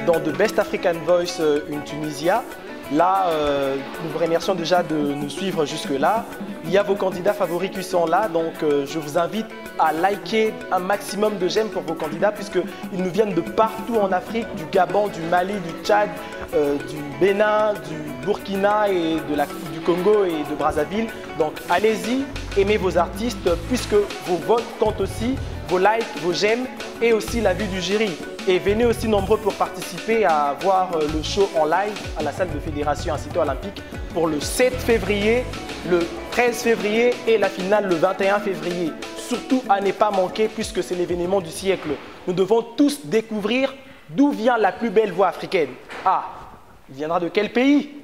dans The Best African Voice in Tunisia. Là, nous vous remercions déjà de nous suivre jusque-là. Il y a vos candidats favoris qui sont là, donc je vous invite à liker un maximum de j'aime pour vos candidats puisqu'ils nous viennent de partout en Afrique, du Gabon, du Mali, du Tchad, du Bénin, du Burkina et du Congo et de Brazzaville. Donc allez-y, aimez vos artistes puisque vos votes comptent aussi, vos likes, vos j'aime et aussi la vue du jury. Et venez aussi nombreux pour participer à voir le show en live à la salle de fédération Incité Olympique pour le 7 février, le 13 février et la finale le 21 février. Surtout à ne pas manquer puisque c'est l'événement du siècle. Nous devons tous découvrir d'où vient la plus belle voix africaine. Ah, il viendra de quel pays?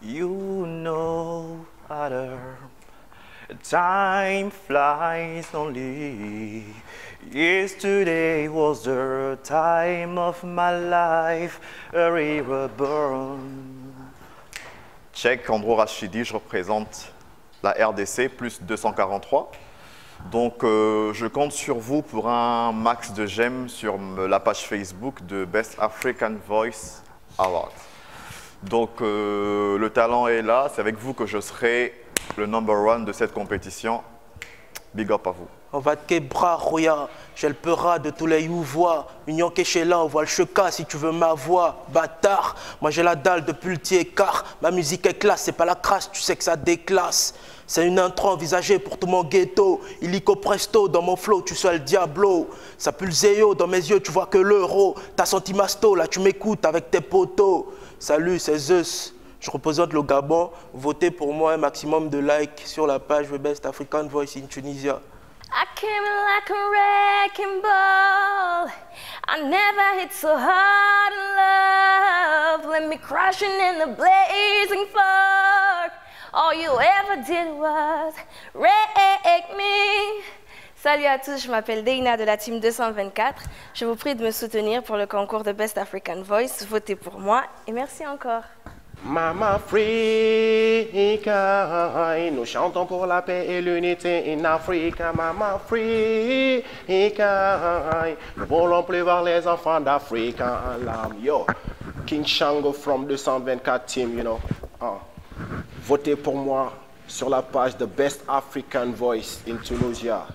You know, other, time flies only. Yesterday was the time of my life, a river burn. Check, Andro Rachidi, je représente la RDC, plus 243. Donc, je compte sur vous pour un max de j'aime sur la page Facebook de Best African Voice Awards. Donc, le talent est là, c'est avec vous que je serai le #1 de cette compétition. Big up à vous. On va te bras, Roya, j'ai le peur de tous les youvois. Union là, on voit le cheka si tu veux ma voix. Bâtard, moi j'ai la dalle depuis le tiers-quart. Ma musique est classe, c'est pas la crasse, tu sais que ça déclasse. C'est une intro envisagée pour tout mon ghetto. Illico presto, dans mon flow, tu sois le diablo. Ça pue le zéo, dans mes yeux, tu vois que l'euro. T'as senti masto, là tu m'écoutes avec tes potos. Salut, c'est Zeus. Je représente le Gabon. Votez pour moi un maximum de likes sur la page The Best African Voice in Tunisia. I came in like a wrecking ball. I never hit so hard in love. Let me crashing in the blazing fire. All you ever did was wreck me. Salut à tous, je m'appelle Deina de la team 224. Je vous prie de me soutenir pour le concours de Best African Voice. Votez pour moi et merci encore. Mama Africa, nous chantons pour la paix et l'unité en Afrique. Mama Africa, nous voulons prévoir les enfants d'Afrique en larmes. Yo, King Shango from 224 team, you know. Votez pour moi sur la page de Best African Voice in Tunisia.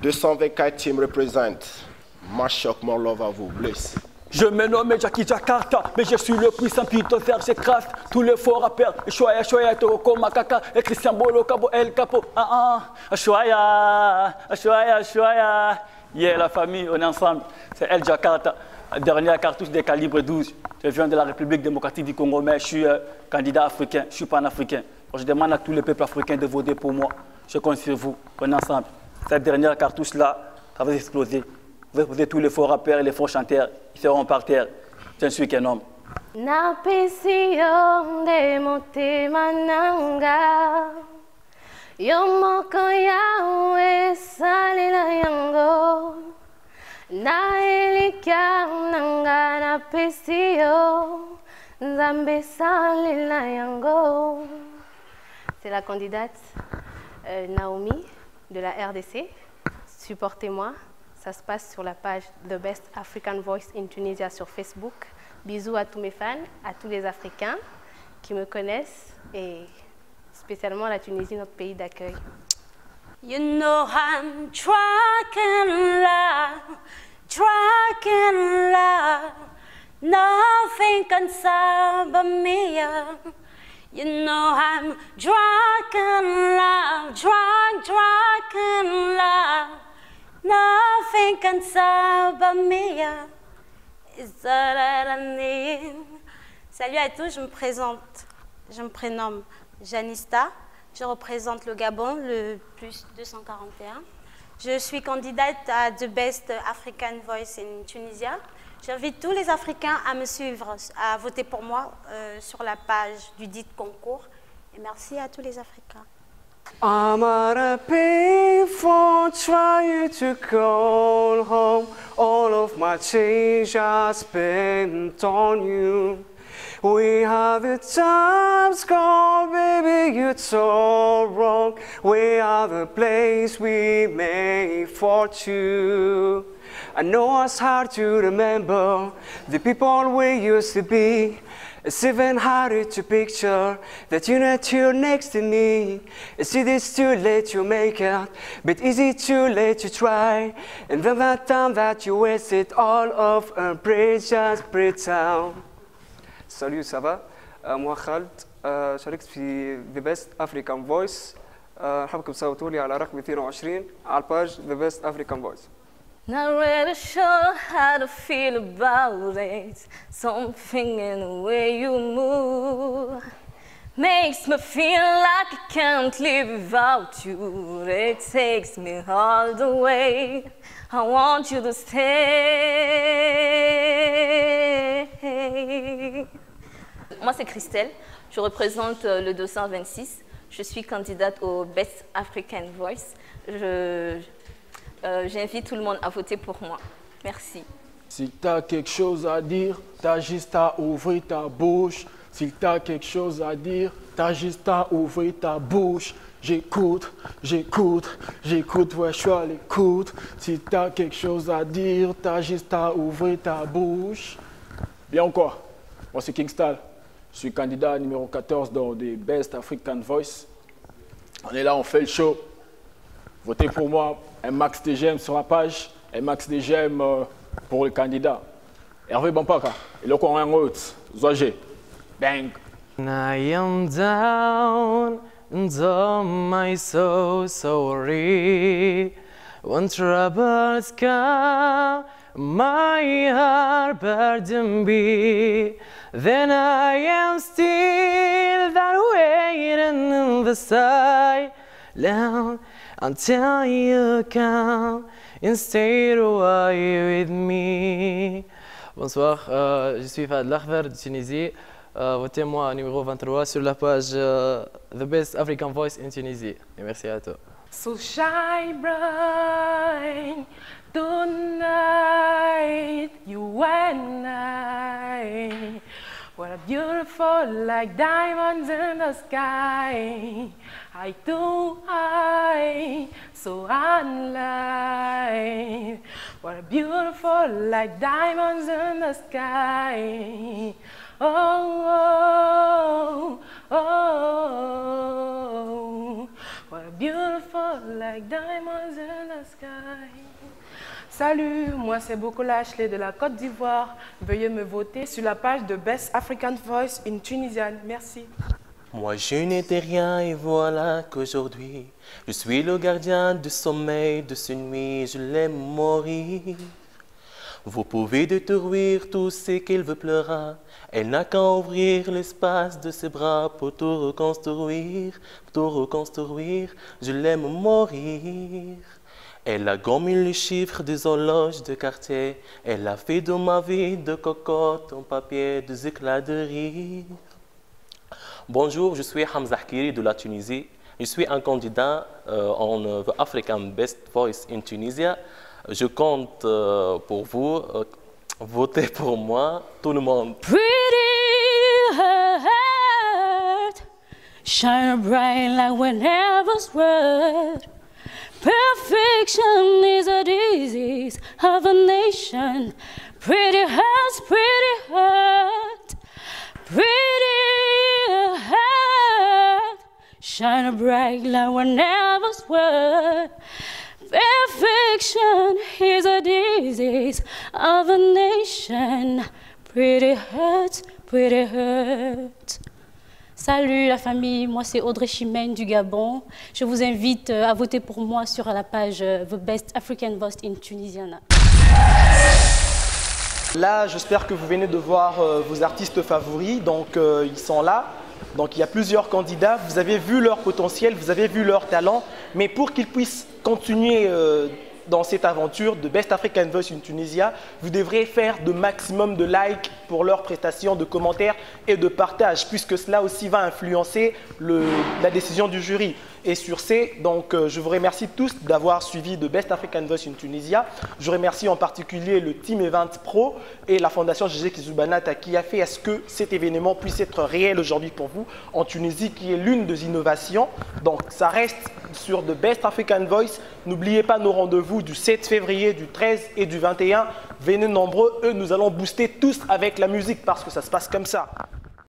224 team represent. Mashok, more love à vous. Bless. Je me nomme Jackie Jakarta, mais je suis le puissant Pitofer, j'écrase tous les faux rappeurs. Choya, Choya, Toroko, Makaka, et Christian Bolo, Cabo, El Capo. Choya, Choya, Choya. Yeah, la famille, on est ensemble. C'est El Jakarta, dernière cartouche des calibres 12. Je viens de la République démocratique du Congo, mais je suis candidat africain, je suis panafricain. Je demande à tous les peuples africains de voter pour moi. Je compte sur vous, on est ensemble. Cette dernière cartouche-là, ça va exploser. Vous êtes tous les faux rappeurs et les faux chanteurs, ils seront par terre. Je ne suis qu'un homme. Na passion de motema nanga, yomoko yawe salila yango, na elika nanga na passion, nzambe salila yango. C'est la candidate Naomi de la RDC. Supportez-moi. Ça se passe sur la page The Best African Voice in Tunisia sur Facebook. Bisous à tous mes fans, à tous les Africains qui me connaissent et spécialement la Tunisie, notre pays d'accueil. You know I'm trucking love, nothing can stop me. You know I'm drunk in love, nothing can stop me. It's all that I need. Salut à tous, je me prénomme Janista, je représente le Gabon, le plus 241. Je suis candidate à The Best African Voice in Tunisia. J'invite tous les Africains à me suivre, à voter pour moi sur la page du dit concours. Et merci à tous les Africains. I'm gonna pay for trying to call home. All of my change I spent on you. We have the times gone, baby, you're so wrong. We are the place we made for two. I know it's hard to remember the people we used to be. It's even harder to picture that you're not here next to me. It's either too late to make it, but is it too late to try? And then that time that you wasted all of a precious town. Salut, ça va? moi خالد شاركت في The Best African Voice. حابكم تصوتوا لي على رقم 22 على الباج The Best African Voice. Not really sure how to feel about it. Something in the way you move makes me feel like I can't live without you. It takes me all the way. I want you to stay. Moi, c'est Christelle. Je représente le 226. Je suis candidate au Best African Voice. J'invite tout le monde à voter pour moi. Merci. Si t'as quelque chose à dire, t'as juste à ouvrir ta bouche. Si t'as quelque chose à dire, t'as juste à ouvrir ta bouche. J'écoute, j'écoute, j'écoute, ouais, je suis à l'écoute. Si t'as quelque chose à dire, t'as juste à ouvrir ta bouche. Bien ou quoi? Moi c'est Kingstal. Je suis candidat numéro 14 dans des Best African Voice. On est là, on fait le show. Votez pour moi. Un max de j'aime sur la page, un max de j'aime pour le candidat. Hervé Bampaka, et le coin en route, Zoagé, bang. I am down and my so sorry. When troubles come, my heart burden be. Then I am still that waiting in the silence. Until you come and stay away with me. Bonsoir, je suis Fahad Lahver de Tunisie. Votez-moi numéro 23 sur la page The Best African Voice in Tunisie. Et merci à toi. So shine bright tonight, you and I. What a beautiful like diamonds in the sky. I do so unlike. What a beautiful like diamonds in the sky. Oh, oh, oh. What a beautiful like diamonds in the sky. Salut, moi c'est Bokola Ashley de la Côte d'Ivoire. Veuillez me voter sur la page de Best African Voice in Tunisian. Merci. Moi je n'étais rien et voilà qu'aujourd'hui je suis le gardien du sommeil de ce nuit, je l'aime mourir. Vous pouvez détruire tout ce qu'elle veut pleura, elle n'a qu'à ouvrir l'espace de ses bras pour tout reconstruire, je l'aime mourir. Elle a gommé les chiffres des horloges de quartier, elle a fait de ma vie de cocotte en papier, des éclats de rire. Bonjour, je suis Hamza Hakiri de la Tunisie. Je suis un candidat en The African Best Voice in Tunisia. Je compte pour vous, votez pour moi, tout le monde. Pretty heart, shine bright like whenever's word. Perfection is a disease of a nation. Pretty heart, pretty heart, shine bright like whenever's word. Perfection is a disease of a nation. Pretty heart, pretty heart. Salut la famille, moi c'est Audrey Chimène du Gabon. Je vous invite à voter pour moi sur la page The Best African Voice in Tunisiana. Là, j'espère que vous venez de voir vos artistes favoris, donc ils sont là. Donc il y a plusieurs candidats, vous avez vu leur potentiel, vous avez vu leur talent, mais pour qu'ils puissent continuer dans cette aventure de Best African Voice in Tunisia, vous devrez faire de maximum de likes pour leurs prestations, de commentaires et de partage, puisque cela aussi va influencer la décision du jury. Et sur ce, donc, je vous remercie tous d'avoir suivi de Best African Voice in Tunisia. Je remercie en particulier le Team Event Pro et la Fondation Gégé Kizoubanata qui a fait à ce que cet événement puisse être réel aujourd'hui pour vous en Tunisie, qui est l'une des innovations. Donc ça reste sur The Best African Voice. N'oubliez pas nos rendez-vous du 7 février, du 13 et du 21. Venez nombreux, nous allons booster tous avec la musique parce que ça se passe comme ça.